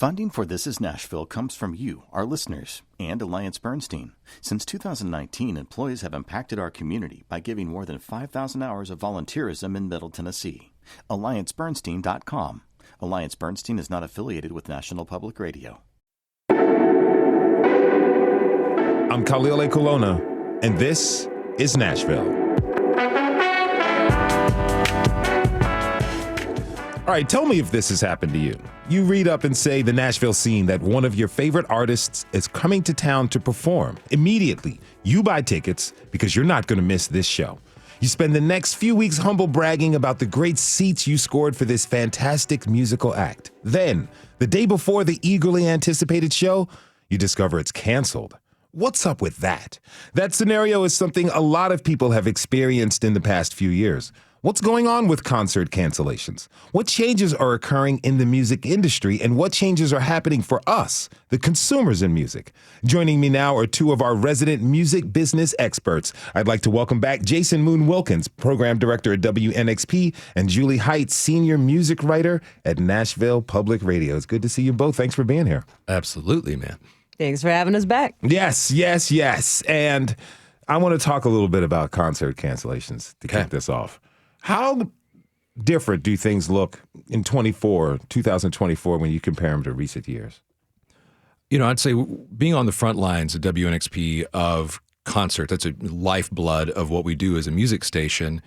Funding for This Is Nashville comes from you, our listeners, and Alliance Bernstein. Since 2019, employees have impacted our community by giving more than 5,000 hours of volunteerism in Middle Tennessee. AllianceBernstein.com. Alliance Bernstein is not affiliated with National Public Radio. I'm Khalil A. Colonna, and this is Nashville. All right, tell me if this has happened to you. You read up and say the Nashville scene that one of your favorite artists is coming to town to perform. Immediately, you buy tickets because you're not going to miss this show. You spend the next few weeks humble bragging about the great seats you scored for this fantastic musical act. Then, the day before the eagerly anticipated show, you discover it's canceled. What's up with that? That scenario is something a lot of people have experienced in the past few years. What's going on with concert cancellations? What changes are occurring in the music industry, and what changes are happening for us, the consumers in music? Joining me now are two of our resident music business experts. I'd like to welcome back Jason Moon Wilkins, Program Director at WNXP, and Julie Height, Senior Music Writer at Nashville Public Radio. It's good to see you both. Thanks for being here. Absolutely, man. Thanks for having us back. Yes. And I want to talk a little bit about concert cancellations to kick this off. How different do things look in 2024 when you compare them to recent years? You know, I'd say being on the front lines at WNXP of concert, that's a lifeblood of what we do as a music station.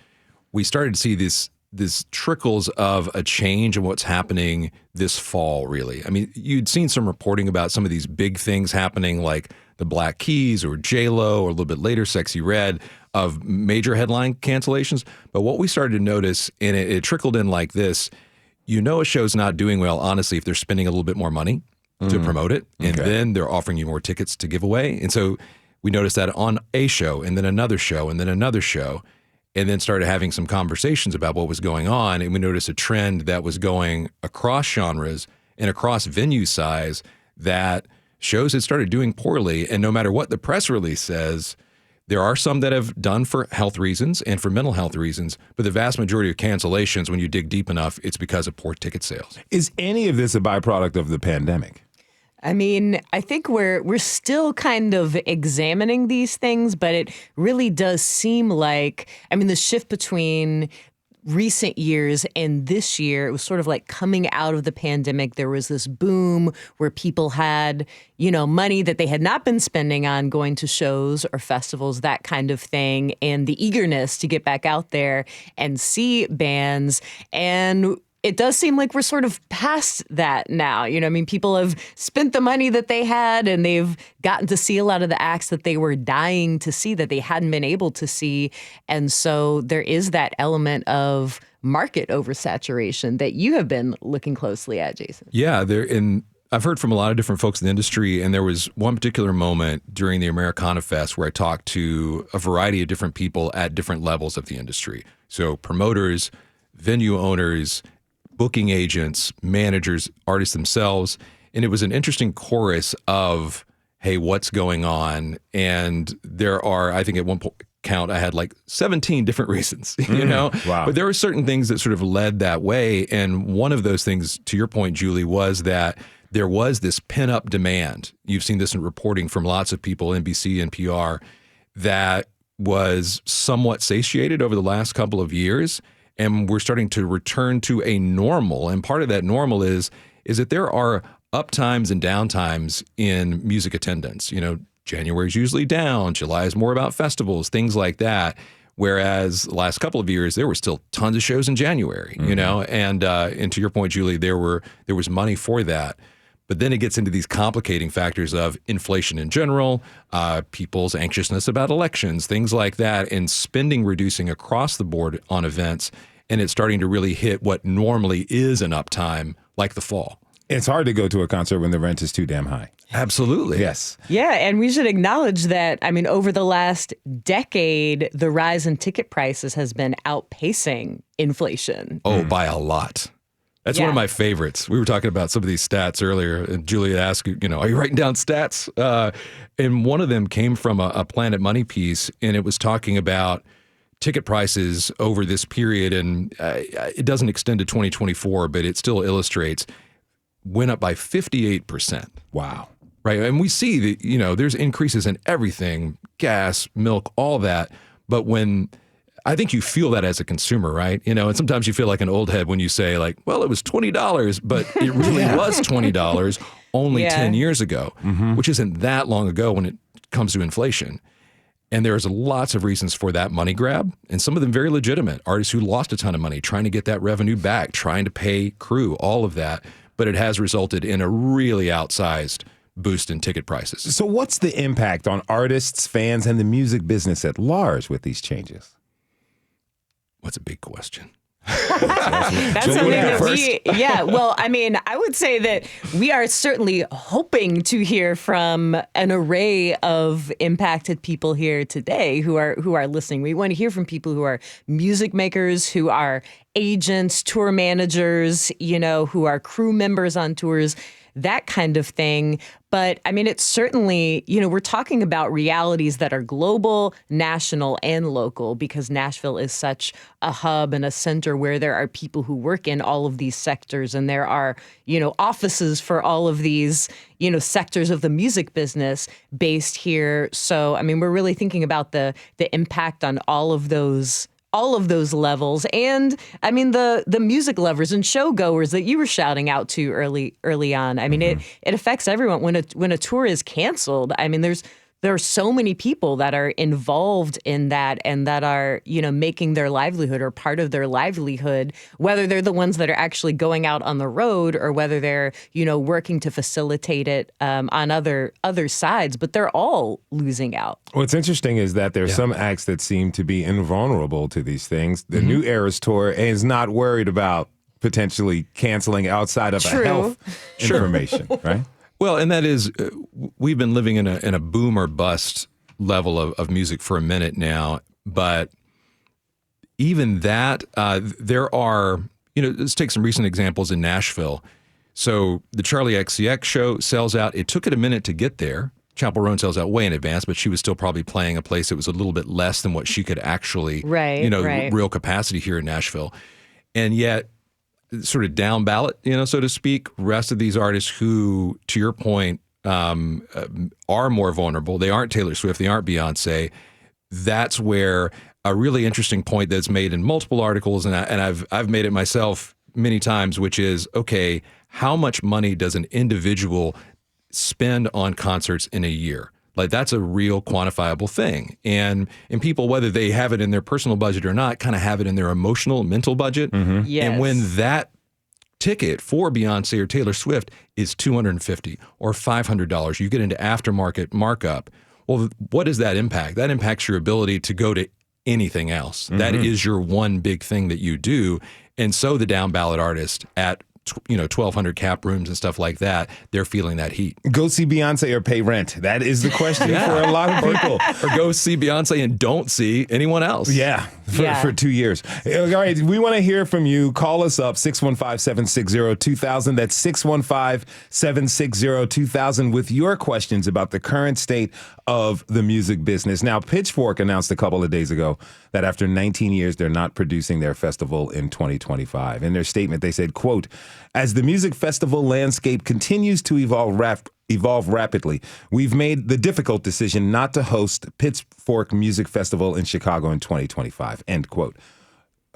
We started to see this trickles of a change in what's happening this fall, really. I mean, you'd seen some reporting about some of these big things happening like the Black Keys or J-Lo or a little bit later Sexy Red of major headline cancellations. But what we started to notice, and it trickled in like this, you know a show's not doing well, honestly, if they're spending a little bit more money to promote it, and then they're offering you more tickets to give away. And so we noticed that on a show, and then another show, and then another show, and then started having some conversations about what was going on. And we noticed a trend that was going across genres and across venue size, that shows had started doing poorly. And no matter what the press release says, there are some that have done for health reasons and for mental health reasons, but the vast majority of cancellations, when you dig deep enough, it's because of poor ticket sales. Is any of this a byproduct of the pandemic? I mean, I think we're still kind of examining these things, but it really does seem like, I mean, the shift between recent years and this year, it was sort of like coming out of the pandemic. There was this boom where people had, money that they had not been spending on going to shows or festivals, that kind of thing, and the eagerness to get back out there and see bands. And it does seem like we're sort of past that now. People have spent the money that they had, and they've gotten to see a lot of the acts that they were dying to see that they hadn't been able to see. And so there is that element of market oversaturation that you have been looking closely at, Jason. Yeah, I've heard from a lot of different folks in the industry, and there was one particular moment during the Americana Fest where I talked to a variety of different people at different levels of the industry. So promoters, venue owners, booking agents, managers, artists themselves. And it was an interesting chorus of, hey, what's going on? And there are, I think at one point count, I had like 17 different reasons, Wow. But there were certain things that sort of led that way. And one of those things, to your point, Julie, was that there was this pent-up demand. You've seen this in reporting from lots of people, NBC, NPR, that was somewhat satiated over the last couple of years. And we're starting to return to a normal. And part of that normal is that there are up times and down times in music attendance. January is usually down. July is more about festivals, things like that. Whereas the last couple of years, there were still tons of shows in January, And to your point, Julie, there was money for that. But then it gets into these complicating factors of inflation in general, people's anxiousness about elections, things like that, and spending reducing across the board on events. And it's starting to really hit what normally is an uptime, like the fall. It's hard to go to a concert when the rent is too damn high. Absolutely. Yes. Yeah, and we should acknowledge that, over the last decade, the rise in ticket prices has been outpacing inflation. Oh, by a lot. That's one of my favorites. We were talking about some of these stats earlier, and Julia asked, are you writing down stats? And one of them came from a Planet Money piece, and it was talking about ticket prices over this period, and it doesn't extend to 2024, but it still illustrates went up by 58%. Wow. Right. And we see that, you know, there's increases in everything, gas, milk, all that. But when I think you feel that as a consumer, right? You know, and sometimes you feel like an old head when you say like, well, it was $20, but it really was $20 only 10 years ago, which isn't that long ago when it comes to inflation. And there's lots of reasons for that money grab, and some of them very legitimate. Artists who lost a ton of money trying to get that revenue back, trying to pay crew, all of that. But it has resulted in a really outsized boost in ticket prices. So what's the impact on artists, fans, and the music business at large with these changes? What's a big question? That's something that well, I mean, I would say that we are certainly hoping to hear from an array of impacted people here today who are listening. We want to hear from people who are music makers, who are agents, tour managers, you know, who are crew members on tours, that kind of thing. But I mean, it's certainly, you know, we're talking about realities that are global, national, and local, because Nashville is such a hub and a center where there are people who work in all of these sectors, and there are, you know, offices for all of these, you know, sectors of the music business based here. So, I mean, we're really thinking about the impact on all of those levels. And I mean, the music lovers and show goers that you were shouting out to early on. I mean, it affects everyone when a tour is canceled. I mean, there are so many people that are involved in that and that are, you know, making their livelihood or part of their livelihood, whether they're the ones that are actually going out on the road or whether they're, you know, working to facilitate it on other sides, but they're all losing out. What's interesting is that there's some acts that seem to be invulnerable to these things. The New Eras Tour is not worried about potentially canceling outside of a health information, right? Well, and that is, we've been living in a boom or bust level of music for a minute now. But even that, there are, you know, let's take some recent examples in Nashville. So the Charlie XCX show sells out. It took it a minute to get there. Chapel Roan sells out way in advance, but she was still probably playing a place that was a little bit less than what she could actually, real capacity here in Nashville. And yet, sort of down ballot, you know, so to speak, rest of these artists who, to your point, are more vulnerable. They aren't Taylor Swift. They aren't Beyonce. That's where a really interesting point that's made in multiple articles, and I've made it myself many times, which is, okay, how much money does an individual spend on concerts in a year? Like, that's a real quantifiable thing. And people, whether they have it in their personal budget or not, kind of have it in their emotional, mental budget. Yes. And when that ticket for Beyonce or Taylor Swift is $250 or $500, you get into aftermarket markup. Well, what does that impact? That impacts your ability to go to anything else. That is your one big thing that you do. And so the down ballot artist at 1,200 cap rooms and stuff like that, they're feeling that heat. Go see Beyonce or pay rent. That is the question for a lot of people. Or go see Beyonce and don't see anyone else. For 2 years. All right, we want to hear from you. Call us up, 615-760-2000. That's 615-760-2000 with your questions about the current state of the music business. Now, Pitchfork announced a couple of days ago that after 19 years, they're not producing their festival in 2025. In their statement, they said, quote, "As the music festival landscape continues to evolve rapidly, we've made the difficult decision not to host Pitchfork Music Festival in Chicago in 2025, end quote.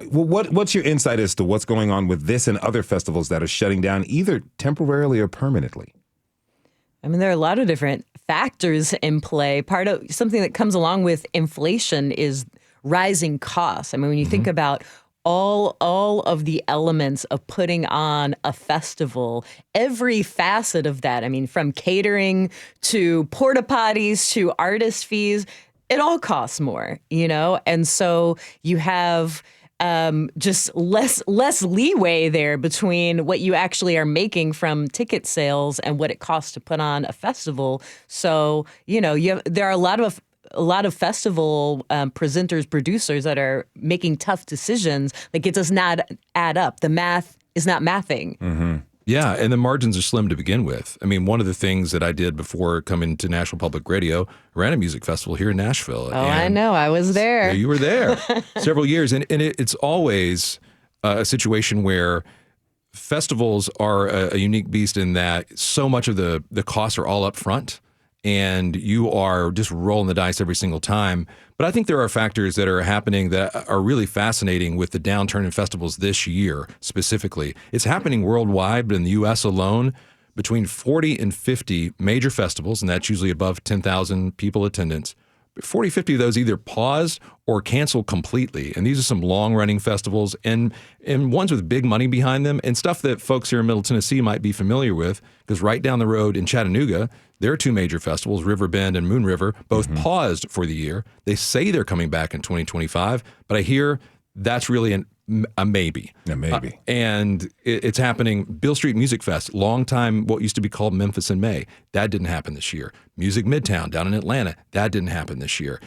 Well, what's your insight as to what's going on with this and other festivals that are shutting down either temporarily or permanently? I mean, there are a lot of different factors in play. Part of something that comes along with inflation is rising costs. I mean, when you think about all of the elements of putting on a festival, every facet of that, I mean, from catering to porta potties to artist fees, it all costs more, you know? And so you have just less leeway there between what you actually are making from ticket sales and what it costs to put on a festival. So, you know, there are a lot of festival presenters, producers that are making tough decisions. Like, it does not add up. The math is not mathing. Mm-hmm. Yeah, and the margins are slim to begin with. I mean, one of the things that I did before coming to National Public Radio, ran a music festival here in Nashville. Oh, I know. I was there. Yeah, you were there several years. And it's always a situation where festivals are a unique beast in that so much of the costs are all up front, and you are just rolling the dice every single time. But I think there are factors that are happening that are really fascinating with the downturn in festivals this year specifically. It's happening worldwide, but in the U.S. alone, between 40 and 50 major festivals, and that's usually above 10,000 people attendance, 40, 50 of those either paused or canceled completely. And these are some long-running festivals and ones with big money behind them and stuff that folks here in Middle Tennessee might be familiar with, because right down the road in Chattanooga, there are two major festivals, River Bend and Moon River, both paused for the year. They say they're coming back in 2025, but I hear that's really a maybe. A maybe. And it's happening. Beale Street Music Fest, long time what used to be called Memphis in May. That didn't happen this year. Music Midtown down in Atlanta. That didn't happen this year.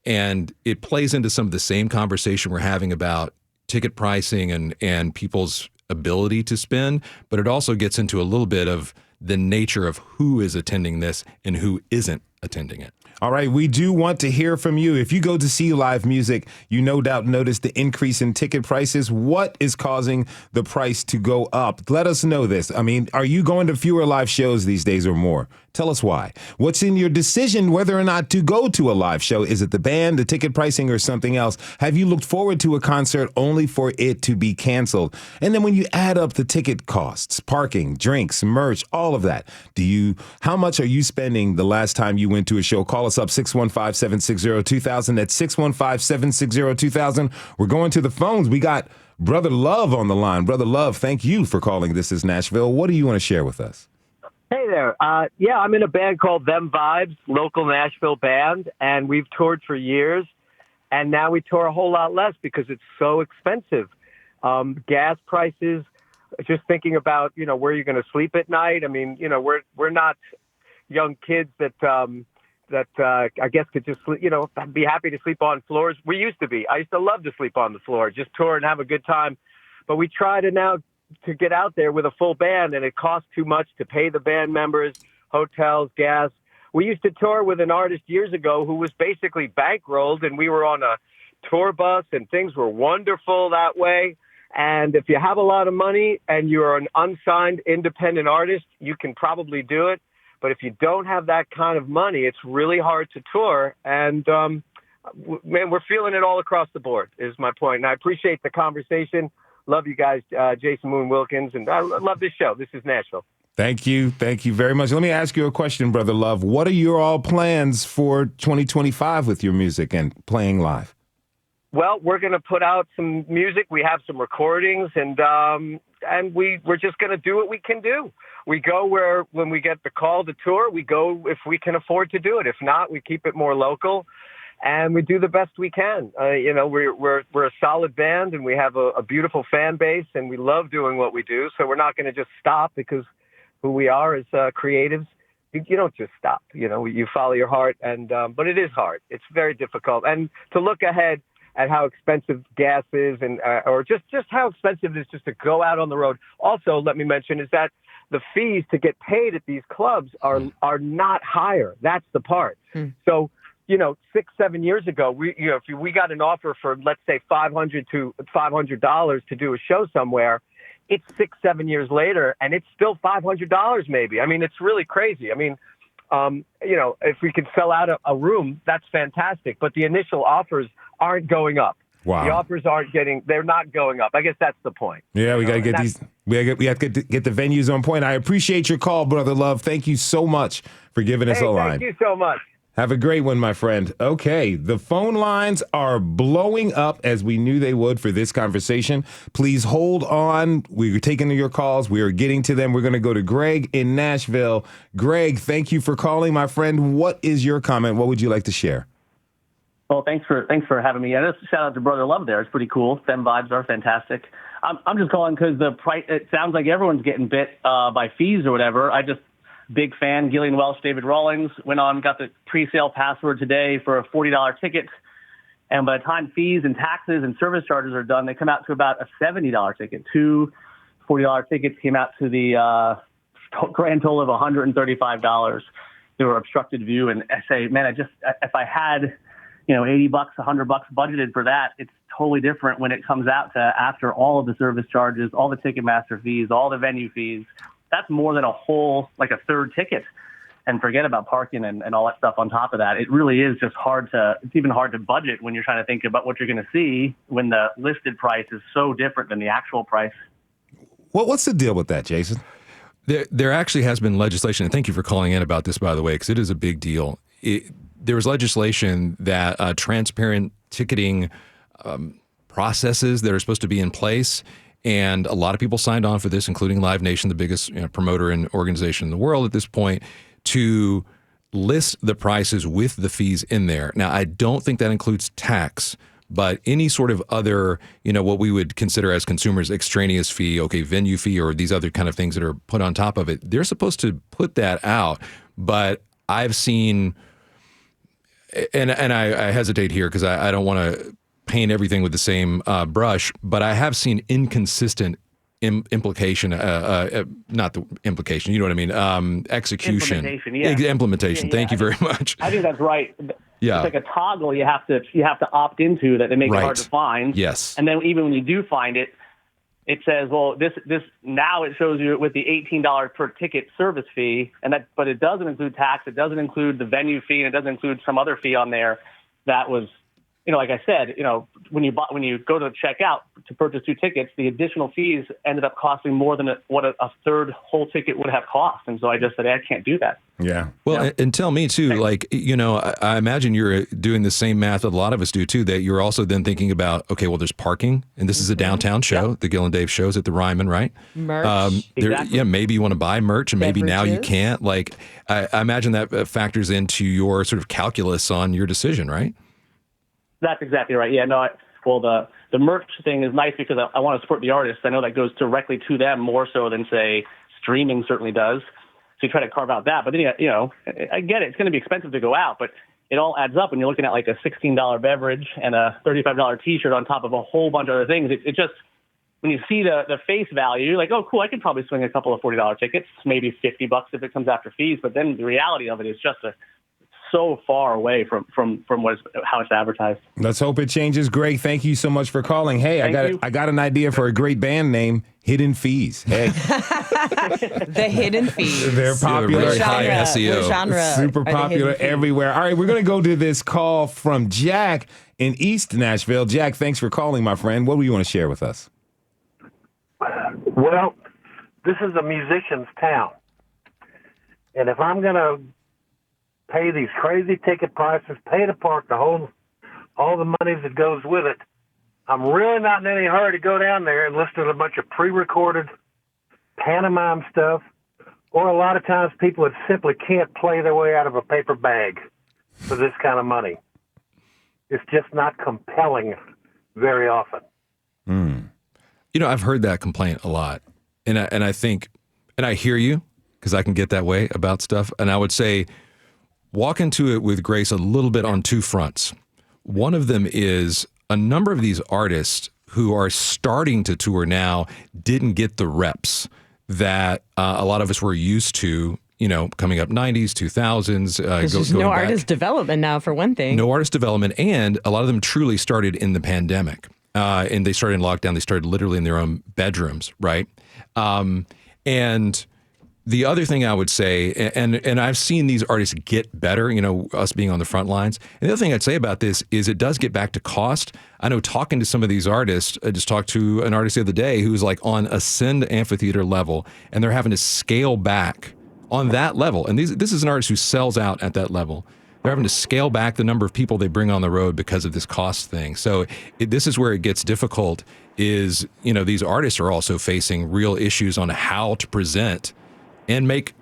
And it plays into some of the same conversation we're having about ticket pricing and people's ability to spend, but it also gets into a little bit of the nature of who is attending this and who isn't attending it. All right, we do want to hear from you. If you go to see live music, you no doubt notice the increase in ticket prices. What is causing the price to go up? Let us know this. I mean, are you going to fewer live shows these days or more? Tell us why. What's in your decision whether or not to go to a live show? Is it the band, the ticket pricing, or something else? Have you looked forward to a concert only for it to be canceled? And then when you add up the ticket costs, parking, drinks, merch, all of that, how much are you spending the last time you went to a show? Call us up 615-760-2000. That's 615-760-2000. We're going to the phones. We got Brother Love on the line. Brother Love, thank you for calling. This is Nashville. What do you want to share with us? Hey there. I'm in a band called Them Vibes, local Nashville band, and we've toured for years, and now we tour a whole lot less because it's so expensive. Gas prices, just thinking about, where you're going to sleep at night. I mean, we're not young kids that I guess could just, be happy to sleep on floors. We used to be. I used to love to sleep on the floor, just tour and have a good time. But we try to get out there with a full band, and it costs too much to pay the band members, hotels, gas. We used to tour with an artist years ago who was basically bankrolled, and we were on a tour bus, and things were wonderful that way. And if you have a lot of money and you're an unsigned independent artist, you can probably do it. But if you don't have that kind of money, it's really hard to tour. And, man, we're feeling it all across the board is my point. And I appreciate the conversation. Love you guys, Jason Moon Wilkins, and I love this show. This is Nashville. Thank you. Thank you very much. Let me ask you a question, Brother Love. What are your all plans for 2025 with your music and playing live? Well, we're going to put out some music. We have some recordings, and we're just going to do what we can do. We go when we get the call to tour, we go if we can afford to do it. If not, we keep it more local. And we do the best we can. We're a solid band, and we have a beautiful fan base, and we love doing what we do. So we're not going to just stop, because who we are as creatives, you don't just stop. You follow your heart, but it is hard. It's very difficult. And to look ahead at how expensive gas is, and or just how expensive it is just to go out on the road. Also, let me mention is that the fees to get paid at these clubs are not higher. That's the part. So, 6-7 years ago, if we got an offer for, let's say, $500 to do a show somewhere, it's 6-7 years later, and it's still $500 maybe. I mean, it's really crazy. I mean, if we could sell out a room, that's fantastic. But the initial offers aren't going up. Wow. The offers they're not going up. I guess that's the point. Yeah, we got to get these. We have to get the venues on point. I appreciate your call, Brother Love. Thank you so much for giving us a line. Thank you so much. Have a great one, my friend. Okay, the phone lines are blowing up as we knew they would for this conversation. Please hold on. We're taking your calls. We are getting to them. We're going to go to Greg in Nashville. Greg, thank you for calling, my friend. What is your comment? What would you like to share? Well, thanks for having me. And just shout out to Brother Love there. It's pretty cool. Them vibes are fantastic. I'm just calling because the price. It sounds like everyone's getting bit by fees or whatever. Big fan, Gillian Welch, David Rawlings, got the pre-sale password today for a $40 ticket. And by the time fees and taxes and service charges are done, they come out to about a $70 ticket. Two $40 tickets came out to the grand total of $135. They were obstructed view. And I say, man, if I had, $80, $100 budgeted for that, it's totally different when it comes out to after all of the service charges, all the Ticketmaster fees, all the venue fees. That's more than a third ticket. And forget about parking and all that stuff on top of that. It really is just it's even hard to budget when you're trying to think about what you're going to see when the listed price is so different than the actual price. What's the deal with that, Jason? There actually has been legislation, and thank you for calling in about this, by the way, because it is a big deal. There was legislation that transparent ticketing processes that are supposed to be in place, and a lot of people signed on for this, including Live Nation, the biggest promoter and organization in the world at this point, to list the prices with the fees in there. Now, I don't think that includes tax, but any sort of other, what we would consider as consumers extraneous fee, venue fee, or these other kind of things that are put on top of it, they're supposed to put that out. But I've seen, and I hesitate here because I don't want to paint everything with the same brush, but I have seen inconsistent implication, not the implication, you know what I mean? Execution. Implementation, yeah. Implementation. Thank you very much. I think that's right. Yeah. It's like a toggle you have to opt into that they make it hard to find. Yes. And then even when you do find it, it says, well, this now it shows you with the $18 per ticket service fee, but it doesn't include tax, it doesn't include the venue fee, and it doesn't include some other fee on there that was, like I said, when you go to checkout to purchase 2 tickets, the additional fees ended up costing more than what a third whole ticket would have cost. And so I just said, I can't do that. Yeah. Well, and tell me too, I imagine you're doing the same math that a lot of us do too, that you're also then thinking about, there's parking, and this is a downtown show. The Gil and Dave shows at the Ryman, right? Merch. Exactly. Maybe you want to buy merch, and maybe now you Beverages. can't. I imagine that factors into your sort of calculus on your decision, right? That's exactly right. Yeah, no, the merch thing is nice because I want to support the artists. I know that goes directly to them more so than, say, streaming certainly does. So you try to carve out that. But then, I get it. It's going to be expensive to go out, but it all adds up when you're looking at like a $16 beverage and a $35 T-shirt on top of a whole bunch of other things. It just, when you see the face value, you're like, oh, cool, I could probably swing a couple of $40 tickets, maybe $50 if it comes after fees. But then the reality of it is just so far away from how it's advertised. Let's hope it changes. Greg, thank you so much for calling. Hey, I got an idea for a great band name, Hidden Fees. Hey. The Hidden Fees. They're popular. Very high SEO. What genre Super are the popular Hidden Fees? everywhere. All right, we're going to go to this call from Jack in East Nashville. Jack, thanks for calling, my friend. What do you want to share with us? Well, this is a musician's town. And if I'm going to pay these crazy ticket prices, pay to park, all the money that goes with it, I'm really not in any hurry to go down there and listen to a bunch of pre-recorded pantomime stuff, or a lot of times people that simply can't play their way out of a paper bag for this kind of money. It's just not compelling very often. I've heard that complaint a lot, and I think, and I hear you, because I can get that way about stuff, and I would say walk into it with grace a little bit on 2 fronts. One of them is a number of these artists who are starting to tour now didn't get the reps that a lot of us were used to, coming up 90s, 2000s. There's no artist development now, for one thing. No artist development, and a lot of them truly started in the pandemic. And they started in lockdown. They started literally in their own bedrooms, right? And the other thing I would say, and I've seen these artists get better, us being on the front lines. And the other thing I'd say about this is it does get back to cost. I know talking to some of these artists, I just talked to an artist the other day who's like on Ascend Amphitheater level, and they're having to scale back on that level. And this is an artist who sells out at that level. They're having to scale back the number of people they bring on the road because of this cost thing. So this is where it gets difficult is, these artists are also facing real issues on how to present and make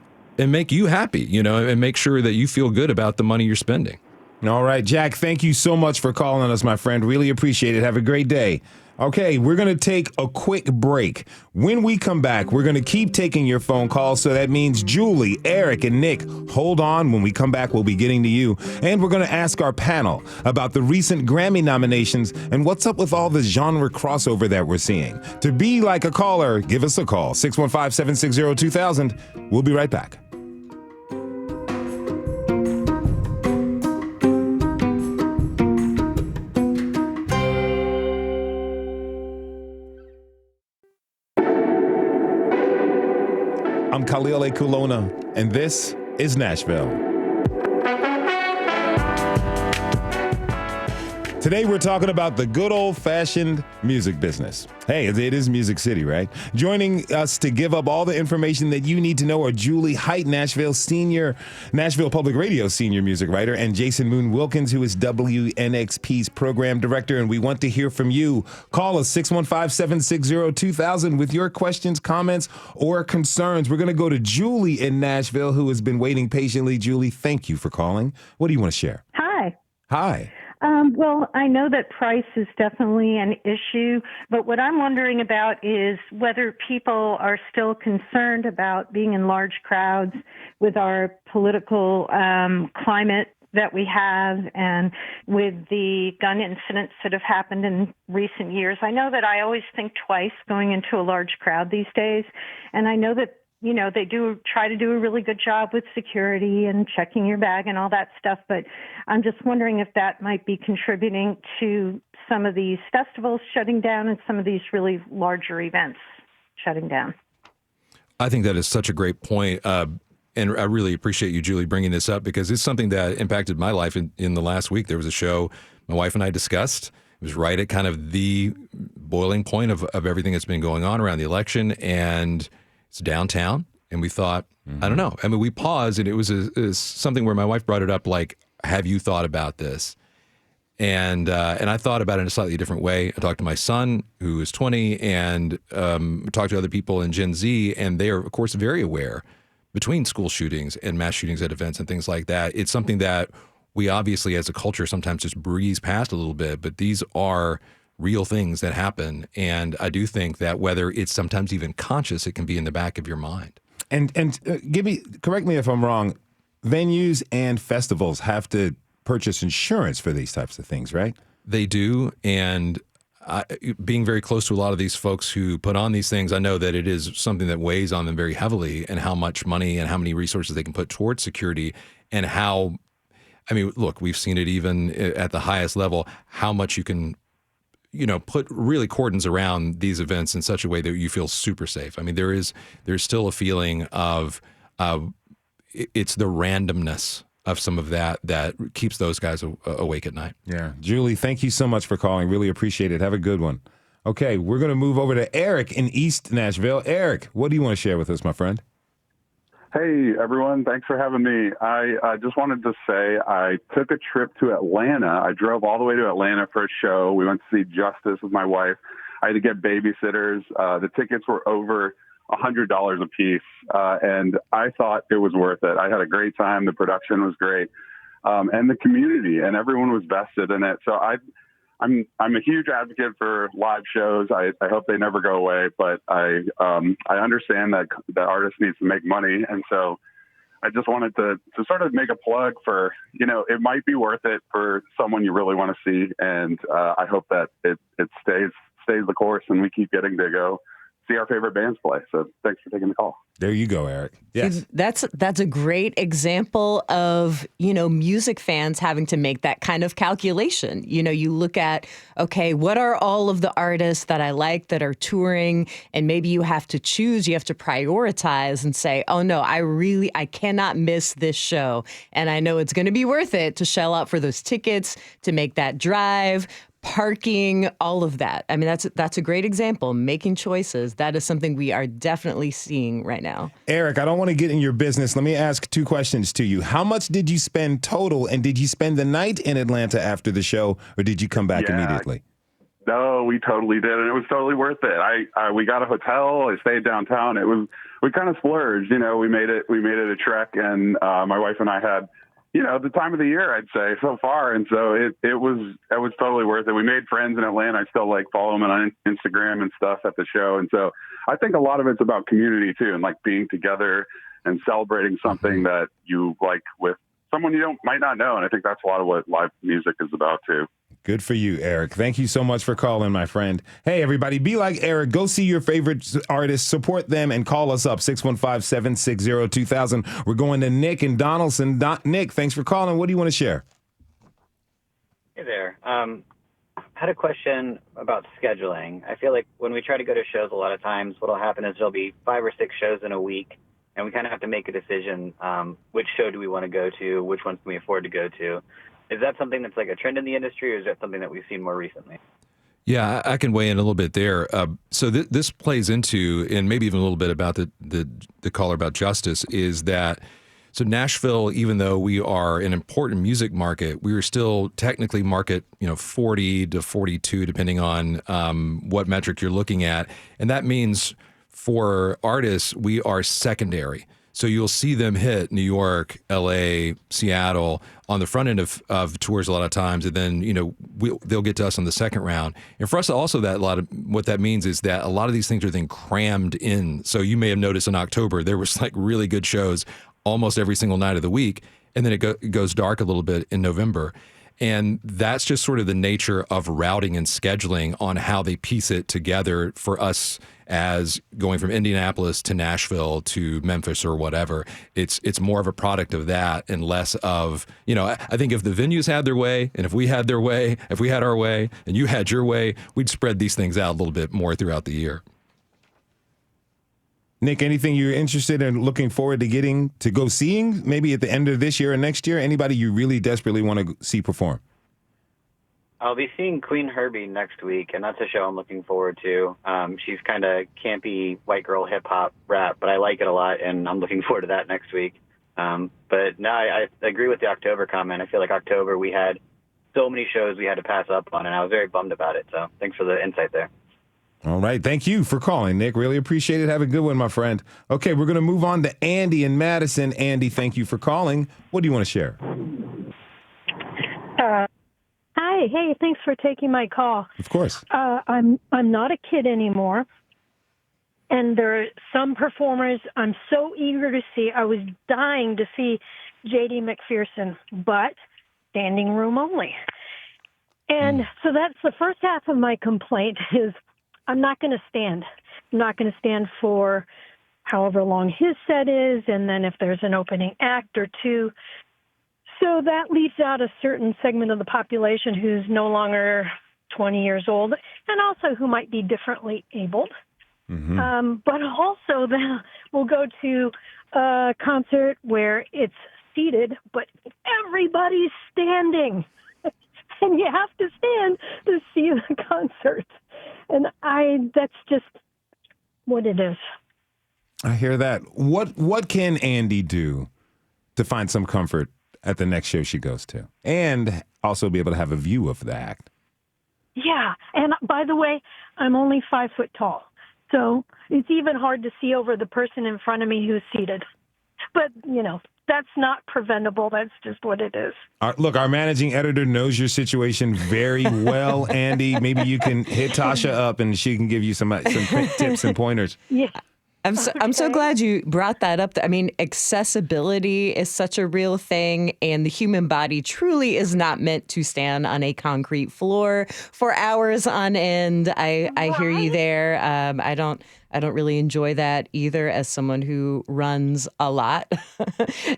you happy, and make sure that you feel good about the money you're spending. All right, Jack, thank you so much for calling us, my friend. Really appreciate it. Have a great day. Okay, we're going to take a quick break. When we come back, we're going to keep taking your phone calls. So that means Julie, Eric, and Nick, hold on. When we come back, we'll be getting to you. And we're going to ask our panel about the recent Grammy nominations and what's up with all the genre crossover that we're seeing. To be like a caller, give us a call, 615-760-2000. We'll be right back. Khalil A. Kulona, and this is Nashville. Today, we're talking about the good old-fashioned music business. Hey, it is Music City, right? Joining us to give up all the information that you need to know are Julie Height, Nashville Public Radio senior music writer, and Jason Moon Wilkins, who is WNXP's program director. And we want to hear from you. Call us 615-760-2000 with your questions, comments, or concerns. We're going to go to Julie in Nashville, who has been waiting patiently. Julie, thank you for calling. What do you want to share? Hi. Hi. Well, I know that price is definitely an issue, but what I'm wondering about is whether people are still concerned about being in large crowds with our political climate that we have and with the gun incidents that have happened in recent years. I know that I always think twice going into a large crowd these days, and I know that they do try to do a really good job with security and checking your bag and all that stuff, but I'm just wondering if that might be contributing to some of these festivals shutting down and some of these really larger events shutting down. I think that is such a great point. And I really appreciate you, Julie, bringing this up because it's something that impacted my life in the last week. There was a show my wife and I discussed. It was right at kind of the boiling point of everything that's been going on around the election, and it's downtown, and we thought, I don't know. I mean, we paused, and it was something where my wife brought it up, like, have you thought about this? And I thought about it in a slightly different way. I talked to my son, who is 20, and talked to other people in Gen Z, and they are, of course, very aware between school shootings and mass shootings at events and things like that. It's something that we obviously, as a culture, sometimes just breeze past a little bit, but these are real things that happen. And I do think that whether it's sometimes even conscious, it can be in the back of your mind. And correct me if I'm wrong, venues and festivals have to purchase insurance for these types of things, right? They do. And being very close to a lot of these folks who put on these things, I know that it is something that weighs on them very heavily, and how much money and how many resources they can put towards security, and how, I mean, look, we've seen it even at the highest level, how much you can put really cordons around these events in such a way that you feel super safe. I mean, there's still a feeling of it's the randomness of some of that keeps those guys awake at night. Yeah. Julie, thank you so much for calling. Really appreciate it. Have a good one. Okay, we're going to move over to Eric in East Nashville. Eric, what do you want to share with us, my friend? Hey, everyone. Thanks for having me. I just wanted to say I took a trip to Atlanta. I drove all the way to Atlanta for a show. We went to see Justice with my wife. I had to get babysitters. The tickets were over $100 a piece, and I thought it was worth it. I had a great time. The production was great, and the community, and everyone was vested in it. So I'm a huge advocate for live shows. I hope they never go away, but I understand that artists need to make money, and so I just wanted to sort of make a plug for, it might be worth it for someone you really want to see, and I hope that it stays the course and we keep getting to go see our favorite bands play. So thanks for taking the call. There you go, Eric. Yes. That's a great example of, music fans having to make that kind of calculation. You look at, okay, what are all of the artists that I like that are touring? And maybe you have to choose, you have to prioritize and say, oh no, I cannot miss this show. And I know it's going to be worth it to shell out for those tickets, to make that drive, parking, all of that. I mean, that's a great example. Making choices. That is something we are definitely seeing right now. Eric, I don't want to get in your business. Let me ask two questions to you. How much did you spend total, and did you spend the night in Atlanta after the show, or did you come back immediately? No, we totally did, and it was totally worth it. We got a hotel. I stayed downtown. We kind of splurged. We made it a trek, and my wife and I had, the time of the year, I'd say, so far. And so it was totally worth it. We made friends in Atlanta. I still follow them on Instagram and stuff at the show. And so I think a lot of it's about community too, and being together and celebrating something that you like with someone you might not know. And I think that's a lot of what live music is about too. Good for you, Eric. Thank you so much for calling, my friend. Hey, everybody, be like Eric. Go see your favorite artists, support them, and call us up, 615-760-2000. We're going to Nick in Donaldson. Nick, thanks for calling. What do you want to share? Hey there. I had a question about scheduling. I feel like when we try to go to shows, a lot of times what will happen is there'll be 5 or 6 shows in a week, and we kind of have to make a decision. Which show do we want to go to? Which ones can we afford to go to? Is that something that's like a trend in the industry, or is that something that we've seen more recently? Yeah, I can weigh in a little bit there. So this plays into, and maybe even a little bit about the caller about justice, is that so Nashville, even though we are an important music market, we are still technically market 40 to 42, depending on what metric you're looking at, and that means for artists we are secondary. So you'll see them hit New York, L.A., Seattle on the front end of tours a lot of times, and then they'll get to us on the second round. And for us, also what that means is that a lot of these things are then crammed in. So you may have noticed in October there was like really good shows almost every single night of the week, and then it goes dark a little bit in November. And that's just sort of the nature of routing and scheduling on how they piece it together for us as going from Indianapolis to Nashville to Memphis or whatever. It's more of a product of that and less of, I think if the venues had their way and if we had their way, if we had our way and you had your way, we'd spread these things out a little bit more throughout the year. Nick, anything you're interested in looking forward to getting to go seeing maybe at the end of this year or next year? Anybody you really desperately want to see perform? I'll be seeing Queen Herbie next week, and that's a show I'm looking forward to. She's kind of campy white girl hip hop rap, but I like it a lot, and I'm looking forward to that next week. But no, I agree with the October comment. I feel like October we had so many shows we had to pass up on, and I was very bummed about it. So thanks for the insight there. All right. Thank you for calling, Nick. Really appreciate it. Have a good one, my friend. Okay, we're going to move on to Andy in Madison. Andy, thank you for calling. What do you want to share? Hi. Hey, thanks for taking my call. Of course. I'm not a kid anymore, and there are some performers I'm so eager to see. I was dying to see J.D. McPherson, but standing room only. And so that's the first half of my complaint is I'm not going to stand. I'm not going to stand for however long his set is, and then if there's an opening act or two. So that leaves out a certain segment of the population who's no longer 20 years old and also who might be differently abled. Mm-hmm. But also then we'll go to a concert where it's seated, but everybody's standing. And you have to stand to see the concert. And that's just what it is. I hear that. What can Andy do to find some comfort at the next show she goes to and also be able to have a view of the act? Yeah. And by the way, I'm only 5 foot tall. So it's even hard to see over the person in front of me who's seated. But, that's not preventable. That's just what it is. Look, our managing editor knows your situation very well, Andy. Maybe you can hit Tasha up and she can give you some tips and pointers. Yeah. I'm so glad you brought that up. I mean, accessibility is such a real thing, and the human body truly is not meant to stand on a concrete floor for hours on end. I hear you there. I don't really enjoy that either as someone who runs a lot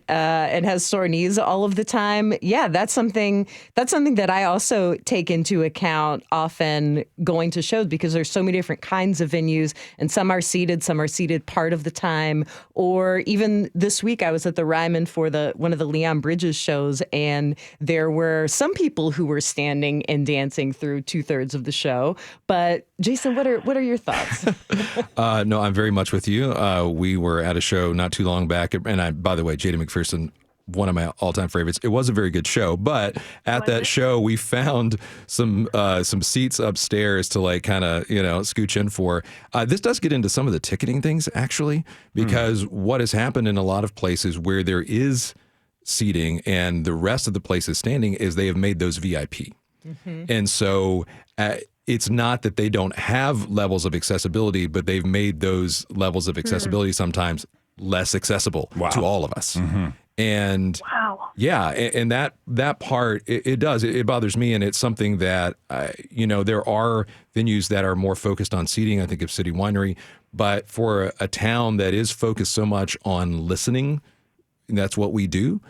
and has sore knees all of the time. Yeah, that's something that I also take into account often going to shows because there's so many different kinds of venues and some are seated part of the time. Or even this week I was at the Ryman for one of the Leon Bridges shows, and there were some people who were standing and dancing through 2/3 of the show. But Jason, what are your thoughts? No, I'm very much with you. We were at a show not too long back, and by the way, J.D. McPherson, one of my all-time favorites. It was a very good show, but at that show, we found some seats upstairs to kind of scooch in for. This does get into some of the ticketing things actually, because what has happened in a lot of places where there is seating and the rest of the place is standing is they have made those VIP, and so. It's not that they don't have levels of accessibility, but they've made those levels of accessibility sometimes less accessible to all of us. Mm-hmm. And yeah, and that part, it does. It bothers me, and it's something that, there are venues that are more focused on seating. I think of City Winery, but for a town that is focused so much on listening, and that's what we do.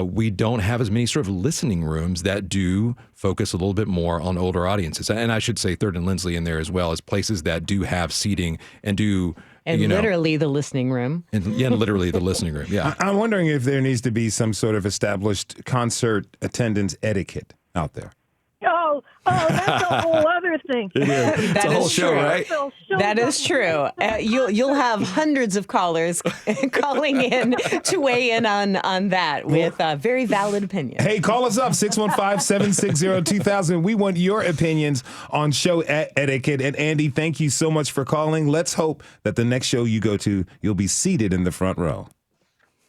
We don't have as many sort of listening rooms that do focus a little bit more on older audiences. And I should say Third and Lindsley in there as well as places that do have seating and do And literally the listening room. And literally the listening room, yeah. I'm wondering if there needs to be some sort of established concert attendance etiquette out there. That's a whole other thing. It is. It's a whole show, right? That is true. You'll have hundreds of callers calling in to weigh in on that with very valid opinions. Hey, call us up, 615-760-2000. We want your opinions on show etiquette. And Andy, thank you so much for calling. Let's hope that the next show you go to, you'll be seated in the front row.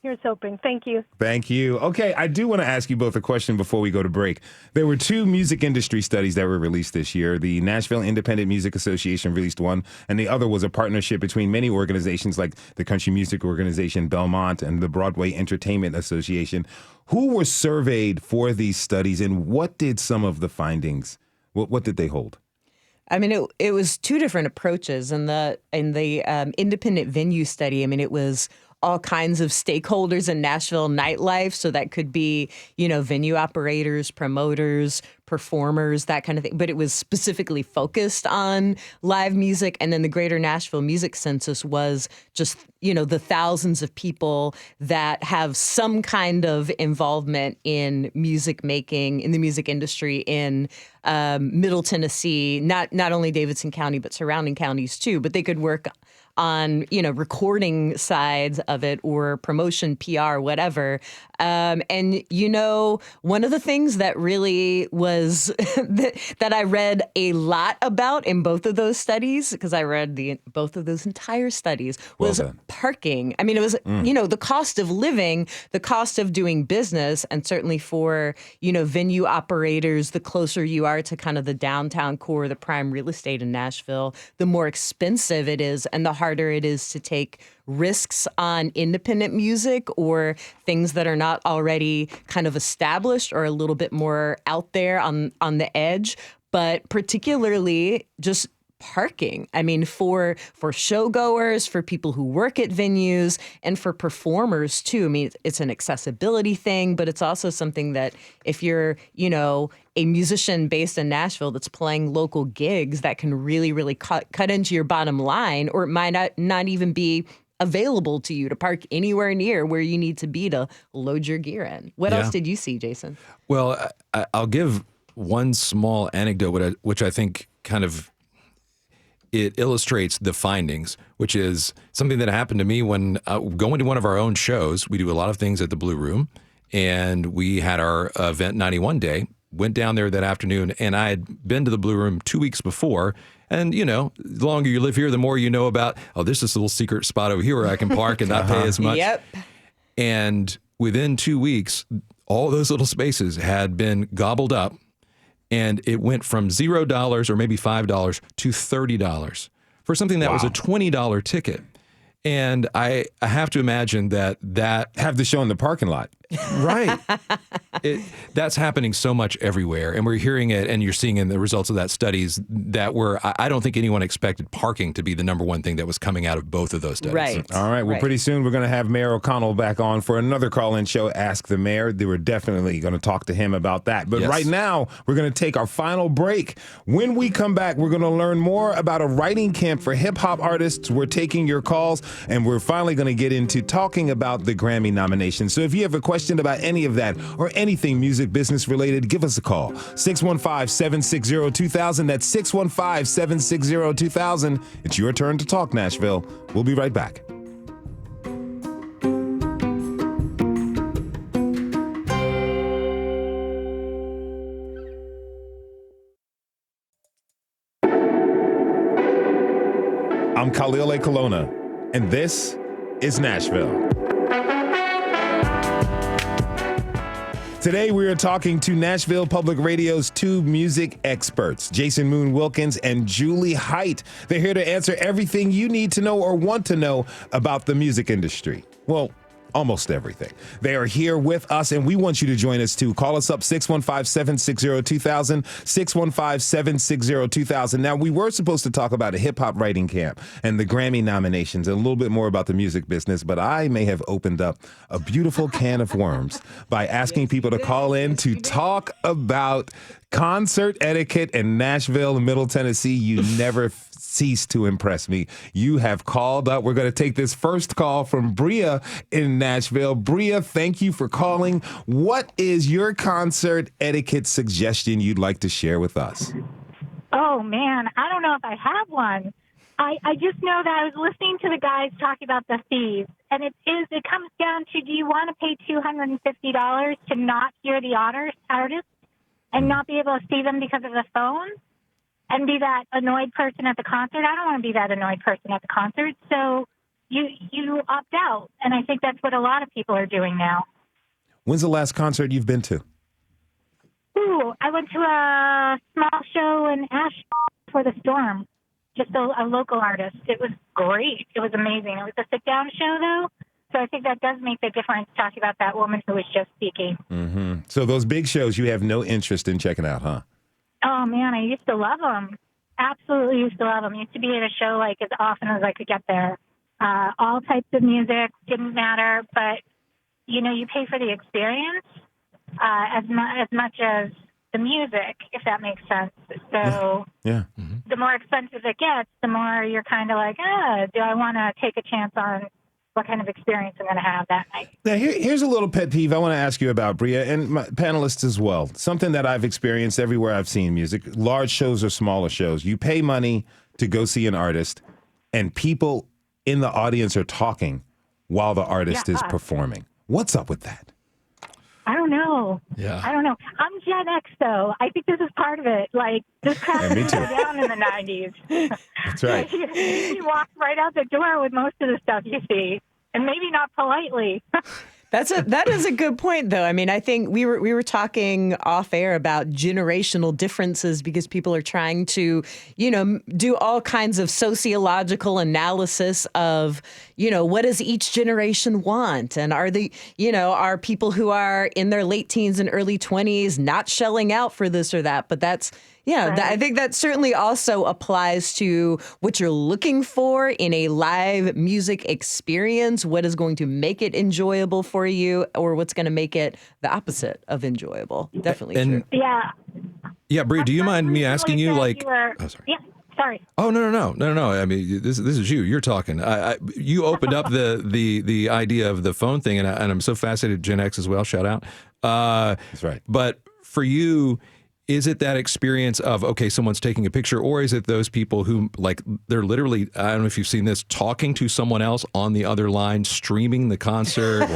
Here's hoping. Thank you. Thank you. Okay, I do want to ask you both a question before we go to break. There were 2 music industry studies that were released this year. The Nashville Independent Music Association released one, and the other was a partnership between many organizations like the Country Music Organization, Belmont, and the Broadway Entertainment Association. Who were surveyed for these studies, and what did some of the findings, what did they hold? I mean, it was 2 different approaches. In the independent venue study, I mean, it was all kinds of stakeholders in Nashville nightlife. So that could be, venue operators, promoters, performers, that kind of thing. But it was specifically focused on live music. And then the Greater Nashville Music Census was just, the thousands of people that have some kind of involvement in music making, in the music industry in Middle Tennessee, not only Davidson County, but surrounding counties too. But they could work on, recording sides of it or promotion, PR, whatever. And, one of the things that really was that I read a lot about in both of those studies, because I read both of those entire studies, was parking. I mean, it was, the cost of living, the cost of doing business, and certainly for, venue operators, the closer you are to kind of the downtown core, the prime real estate in Nashville, the more expensive it is and the harder it is to take risks on independent music or things that are not already kind of established or a little bit more out there on the edge, but particularly just parking. I mean, for showgoers, for people who work at venues, and for performers too. I mean, it's an accessibility thing, but it's also something that if you're, a musician based in Nashville that's playing local gigs, that can really, really cut into your bottom line, or it might not even be available to you to park anywhere near where you need to be to load your gear in. What else did you see, Jason? Well, I'll give one small anecdote, which I think kind of it illustrates the findings, which is something that happened to me when going to one of our own shows. We do a lot of things at the Blue Room, and we had our Event 91 day, went down there that afternoon, and I had been to the Blue Room 2 weeks before. And, the longer you live here, the more you know about, there's this little secret spot over here where I can park and not pay as much. Yep. And within 2 weeks, all those little spaces had been gobbled up. And it went from $0 or maybe $5 to $30 for something that was a $20 ticket. And I have to imagine that have the show in the parking lot. Right. That's happening so much everywhere. And we're hearing it, and you're seeing in the results of that studies that I don't think anyone expected parking to be the number one thing that was coming out of both of those studies. Right. All right. Well, pretty soon we're going to have Mayor O'Connell back on for another call-in show, Ask the Mayor. We're definitely going to talk to him about that. But right now, we're going to take our final break. When we come back, we're going to learn more about a writing camp for hip-hop artists. We're taking your calls, and we're finally going to get into talking about the Grammy nominations. So if you have a question about any of that or anything music business related, give us a call. 615-760-2000. That's 615-760-2000. It's your turn to talk, Nashville. We'll be right back. I'm Khalil A. Colonna, and this is Nashville. Today, we are talking to Nashville Public Radio's 2 music experts, Jason Moon Wilkins and Julie Height. They're here to answer everything you need to know or want to know about the music industry. Well, almost everything. They are here with us, and we want you to join us too. Call us up, 615-760-2000, 615-760-2000. Now, we were supposed to talk about a hip-hop writing camp and the Grammy nominations and a little bit more about the music business, but I may have opened up a beautiful can of worms by asking people to call in to talk about Concert etiquette in Nashville and Middle Tennessee, you never cease to impress me. You have called up. We're going to take this first call from Bria in Nashville. Bria, thank you for calling. What is your concert etiquette suggestion you'd like to share with us? Oh, man, I don't know if I have one. I just know that I was listening to the guys talking about the fees, and it comes down to, do you want to pay $250 to not hear the artist and not be able to see them because of the phone and be that annoyed person at the concert? I don't want to be that annoyed person at the concert, so you opt out, and I think that's what a lot of people are doing now. When's the last concert you've been to? Ooh, I went to a small show in Asheville for the Storm. Just a local artist. It was great. It was amazing. It was a sit-down show, though, so I think that does make the difference, talking about that woman who was just speaking. Mm-hmm. So those big shows you have no interest in checking out, huh? Oh, man, I used to love them. Absolutely used to love them. Used to be at a show like as often as I could get there. All types of music, didn't matter, but, you pay for the experience as much as the music, if that makes sense. So yeah. The more expensive it gets, the more you're kind of like, do I want to take a chance on what kind of experience I'm going to have that night? Now, here's a little pet peeve I want to ask you about, Bria, and my panelists as well. Something that I've experienced everywhere I've seen music, large shows or smaller shows. You pay money to go see an artist, and people in the audience are talking while the artist is performing. What's up with that? I don't know. Yeah. I don't know. I'm Gen X, though. I think this is part of it. Like, this crowd Yeah, me was too. down in the 90s. That's right. You walk right out the door with most of the stuff you see, and maybe not politely. That is a good point, though. I mean, I think we were talking off air about generational differences because people are trying to, do all kinds of sociological analysis of, what does each generation want? And are people who are in their late teens and early 20s not shelling out for this or that? But that's, I think that certainly also applies to what you're looking for in a live music experience. What is going to make it enjoyable for you, or what's going to make it the opposite of enjoyable? Definitely true. Yeah. Yeah, Brie, do you mind me asking you, like... Yeah, sorry. Oh, no. I mean, this is you. You're talking. You opened up the idea of the phone thing, and I'm so fascinated. Gen X as well, shout out. That's right. But for you... Is it that experience of, okay, someone's taking a picture, or is it those people who, like, they're literally, I don't know if you've seen this, talking to someone else on the other line, streaming the concert,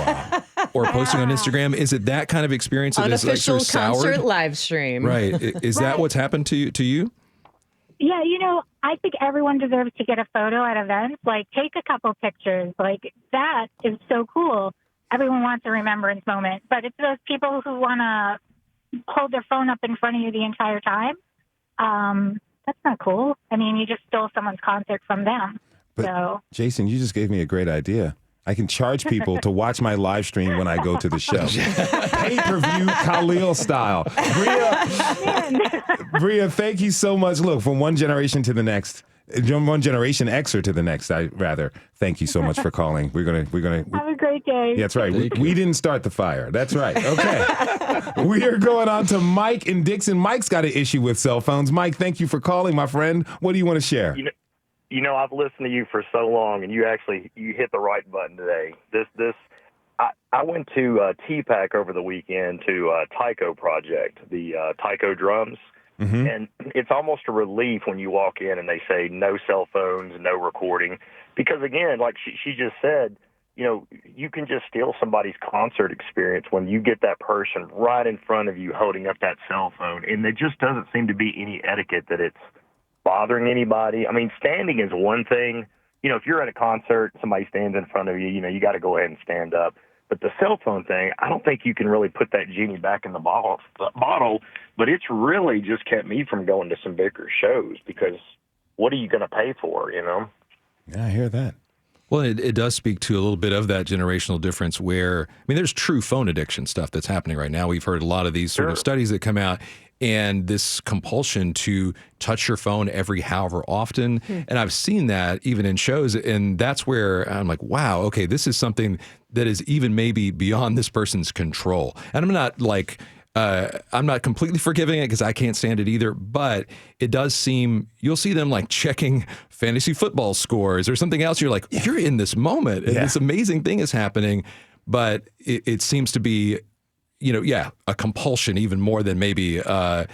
or posting on Instagram? Is it that kind of experience that is like sort of soured? Concert live stream. Right. Is that what's happened to you? Yeah, I think everyone deserves to get a photo at events. Like, take a couple pictures. Like, that is so cool. Everyone wants a remembrance moment. But it's those people who want to hold their phone up in front of you the entire time. That's not cool. I mean, you just stole someone's concert from them. But Jason, you just gave me a great idea. I can charge people to watch my live stream when I go to the show. Pay-per-view Khalil style. Bria, thank you so much. Look, from one generation to the next, one generation Xer to the next, thank you so much for calling. We're gonna have a great day. Yeah, that's right. We didn't start the fire. That's right. Okay. We are going on to Mike in Dixon. Mike's got an issue with cell phones. Mike, thank you for calling, my friend. What do you want to share? I've listened to you for so long, and you hit the right button today. I went to TPAC over the weekend to Tyco Project, the Tyco drums. Mm-hmm. And it's almost a relief when you walk in and they say no cell phones, no recording. Because, again, like she just said, you can just steal somebody's concert experience when you get that person right in front of you holding up that cell phone. And there just doesn't seem to be any etiquette that it's bothering anybody. I mean, standing is one thing. If you're at a concert, somebody stands in front of you, you got to go ahead and stand up. But the cell phone thing, I don't think you can really put that genie back in the bottle, but it's really just kept me from going to some bigger shows because what are you going to pay for, Yeah, I hear that. Well, it does speak to a little bit of that generational difference where, there's true phone addiction stuff that's happening right now. We've heard a lot of these sort of studies that come out, and this compulsion to touch your phone every however often. And I've seen that even in shows, and that's where I'm like, wow, okay, this is something that is even maybe beyond this person's control. And I'm not like I'm not completely forgiving it because I can't stand it either, but it does seem you'll see them like checking fantasy football scores or something else. You're like, you're in this moment and this amazing thing is happening, but it seems to be, a compulsion even more than maybe a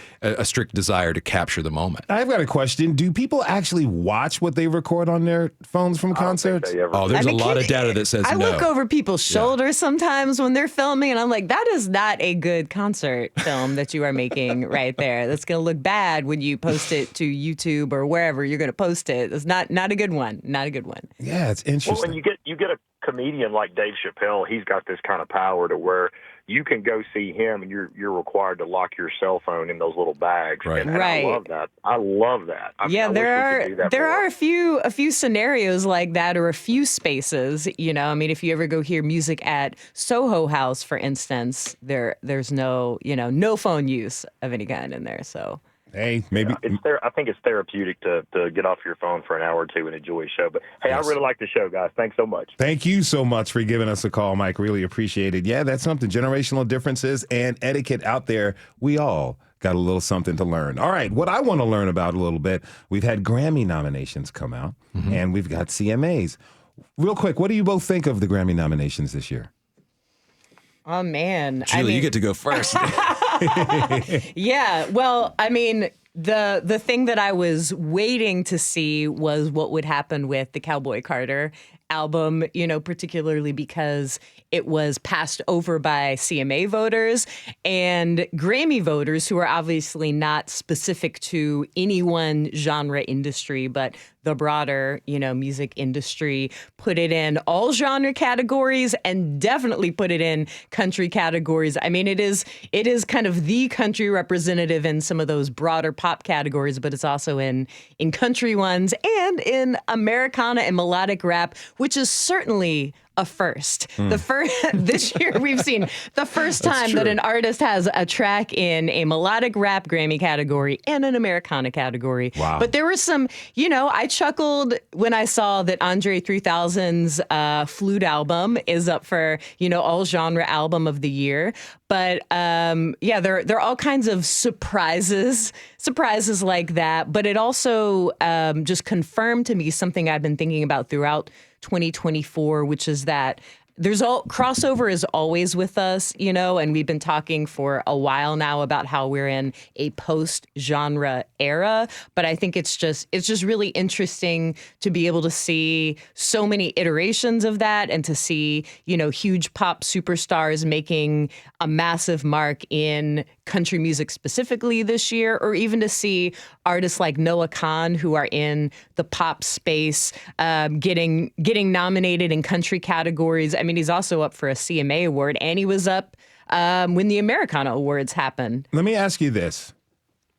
strict desire to capture the moment. I've got a question. Do people actually watch what they record on their phones from concerts? There's a lot of data that says I no. look over people's shoulders sometimes when they're filming, and I'm like, that is not a good concert film that you are making right there. That's going to look bad when you post it to YouTube or wherever you're going to post it. It's not a good one. Not a good one. Yeah, it's interesting. Well, when you get a comedian like Dave Chappelle, he's got this kind of power to where you can go see him and you're required to lock your cell phone in those little bags. Right. And I love that. I love that. I there are a few scenarios like that, or a few spaces, I mean, if you ever go hear music at Soho House, for instance, there's no phone use of any kind in there. So hey, maybe I think it's therapeutic to get off your phone for an hour or two and enjoy a show. But hey, I really like the show, guys. Thanks so much. Thank you so much for giving us a call, Mike. Really appreciate it. Yeah, that's something. Generational differences and etiquette out there. We all got a little something to learn. All right, what I want to learn about a little bit, we've had Grammy nominations come out, and we've got CMAs. Real quick, what do you both think of the Grammy nominations this year? Oh, man. Julie, you get to go first. Yeah, well, I mean, the thing that I was waiting to see was what would happen with the Cowboy Carter album, particularly because it was passed over by CMA voters and Grammy voters, who are obviously not specific to any one genre industry, but the broader, music industry, put it in all genre categories and definitely put it in country categories. I mean, it is kind of the country representative in some of those broader pop categories, but it's also in country ones and in Americana and melodic rap, which is certainly a first. This year we've seen the first time that an artist has a track in a melodic rap Grammy category and an Americana category. Wow. But there were some, I chuckled when I saw that Andre 3000's Flute album is up for, all genre album of the year. But there are all kinds of surprises like that. But it also just confirmed to me something I've been thinking about throughout 2024, which is that crossover is always with us, and we've been talking for a while now about how we're in a post-genre era. But I think it's just really interesting to be able to see so many iterations of that and to see, huge pop superstars making a massive mark in country music specifically this year, or even to see artists like Noah Kahan, who are in the pop space, getting nominated in country categories. I mean, he's also up for a CMA award, and he was up when the Americana Awards happened. Let me ask you this.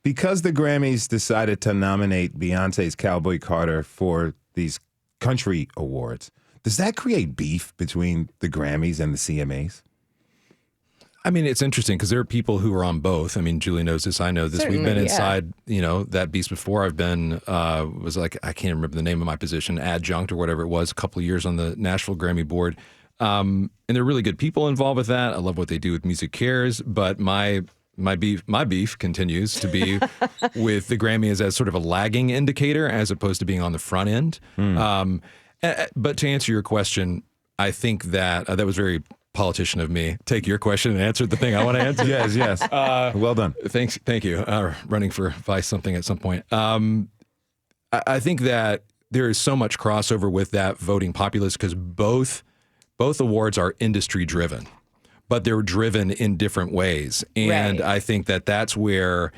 Because the Grammys decided to nominate Beyonce's Cowboy Carter for these country awards, does that create beef between the Grammys and the CMAs? I mean, it's interesting because there are people who are on both. I mean, Julie knows this. I know this. Certainly, we've been inside, that beast before. I've been, was like, I can't remember the name of my position, adjunct or whatever it was, a couple of years on the Nashville Grammy board. And they're really good people involved with that. I love what they do with Music Cares. But my beef continues to be with the Grammys as sort of a lagging indicator as opposed to being on the front end. But to answer your question, I think that that was very politician of me. Take your question and answer the thing I want to answer. Yes. Well done. Thank you. Running for vice something at some point. I think that there is so much crossover with that voting populace because both awards are industry driven, but they're driven in different ways. And Right. I think that's where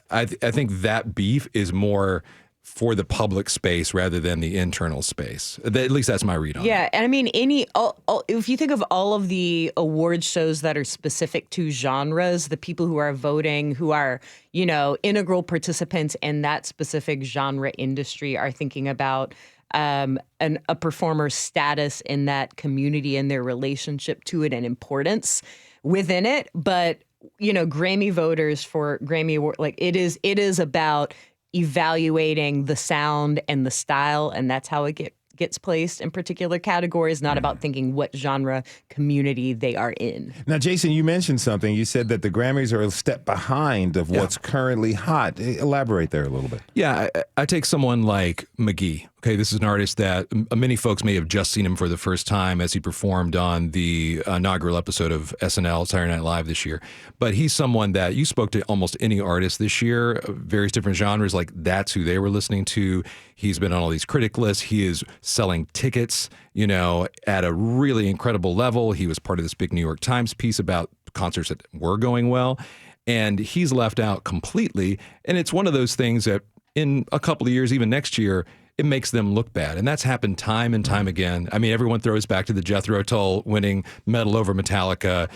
I think that beef is more for the public space rather than the internal space. At least that's my read on it. Yeah, and I mean, if you think of all of the award shows that are specific to genres, the people who are voting, who are, integral participants in that specific genre industry are thinking about a performer's status in that community and their relationship to it and importance within it. But, Grammy voters for Grammy Award, like it is about evaluating the sound and the style, and that's how it gets placed in particular categories, not about thinking what genre community they are in. Now, Jason, you mentioned something. You said that the Grammys are a step behind of what's currently hot. Elaborate there a little bit. Yeah, I take someone like McGee. Okay, this is an artist that many folks may have just seen him for the first time as he performed on the inaugural episode of SNL, Saturday Night Live this year. But he's someone that you spoke to almost any artist this year, various different genres, like that's who they were listening to. He's been on all these critic lists. He is selling tickets, at a really incredible level. He was part of this big New York Times piece about concerts that were going well. And he's left out completely. And it's one of those things that in a couple of years, even next year, it makes them look bad. And that's happened time and time again. I mean, everyone throws back to the Jethro Tull winning medal over Metallica,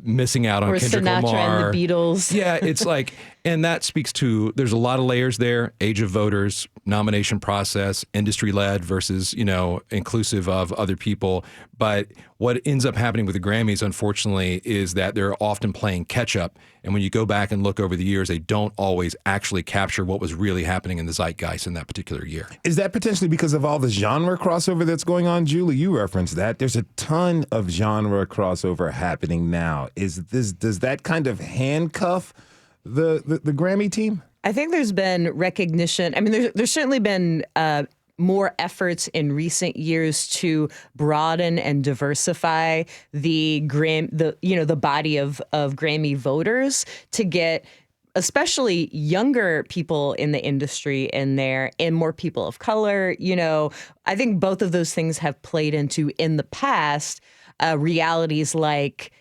missing out on or Kendrick Sinatra Lamar. And the Beatles. Yeah, it's like, and that speaks to, there's a lot of layers there, age of voters, nomination process, industry-led versus, inclusive of other people. But what ends up happening with the Grammys, unfortunately, is that they're often playing catch-up. And when you go back and look over the years, they don't always actually capture what was really happening in the zeitgeist in that particular year. Is that potentially because of all the genre crossover that's going on? Julie, you referenced that. There's a ton of genre crossover happening now. Does that kind of handcuff the Grammy team? I think there's been recognition. I mean, there's certainly been more efforts in recent years to broaden and diversify the body of Grammy voters to get especially younger people in the industry in there and more people of color. I think both of those things have played into, in the past, realities like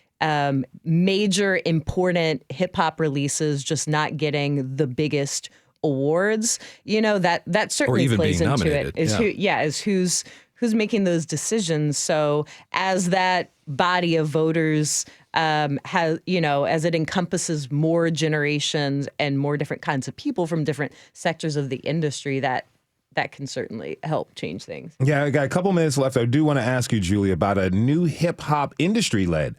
major important hip hop releases just not getting the biggest awards. That certainly plays into it. Is who's making those decisions. So as that body of voters as it encompasses more generations and more different kinds of people from different sectors of the industry, that can certainly help change things. Yeah, I got a couple minutes left. I do want to ask you, Julie, about a new hip hop industry-led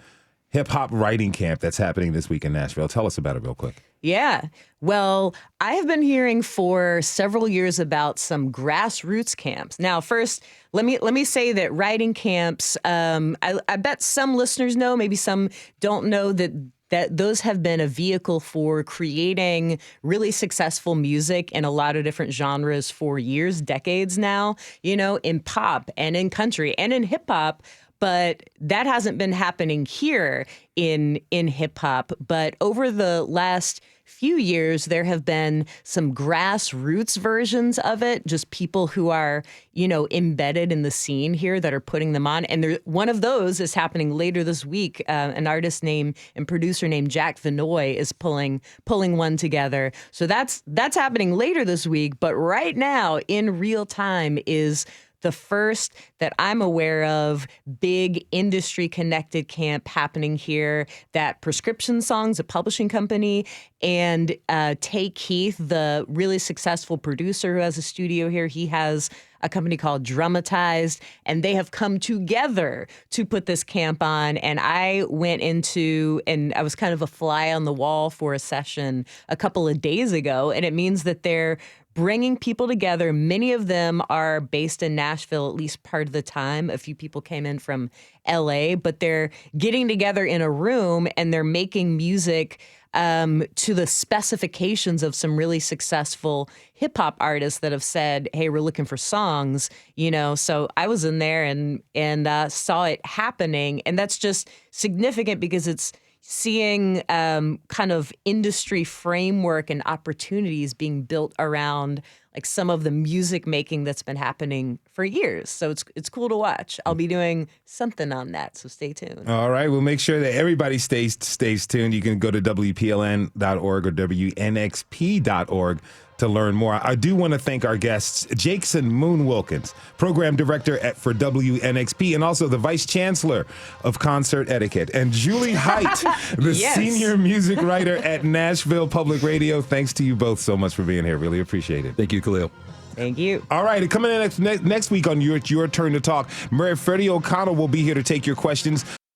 hip hop writing camp that's happening this week in Nashville. Tell us about it real quick. Yeah. Well, I have been hearing for several years about some grassroots camps. Now, first, let me say that writing camps, I bet some listeners know, maybe some don't know, that those have been a vehicle for creating really successful music in a lot of different genres for years, decades now, in pop and in country and in hip hop. But that hasn't been happening here in hip hop. But over the last few years, there have been some grassroots versions of it, just people who are, embedded in the scene here that are putting them on. And one of those is happening later this week. An artist named and producer named Jack Vinoy is pulling one together. So that's happening later this week. But right now, in real time, is the first that I'm aware of big industry-connected camp happening here that Prescription Songs, a publishing company, and Tay Keith, the really successful producer who has a studio here, he has a company called Dramatized, and they have come together to put this camp on. And I went into, and I was kind of a fly on the wall for a session a couple of days ago, and it means that they're bringing people together. Many of them are based in Nashville, at least part of the time. A few people came in from LA, but they're getting together in a room and they're making music to the specifications of some really successful hip hop artists that have said, hey, we're looking for songs, So I was in there and saw it happening. And that's just significant because it's seeing kind of industry framework and opportunities being built around like some of the music making that's been happening for years. So it's cool to watch. I'll be doing something on that, so stay tuned. All right, we'll make sure that everybody stays tuned. You can go to WPLN.org or WNXP.org to learn more. I do want to thank our guests, Jason Moon Wilkins, Program Director for WNXP, and also the Vice Chancellor of Concert Etiquette, and Julie Height, the Senior Music Writer at Nashville Public Radio. Thanks to you both so much for being here. Really appreciate it. Thank you, Khalil. Thank you. All right, coming in next week on Your Turn to Talk, Freddie O'Connell will be here to take your questions.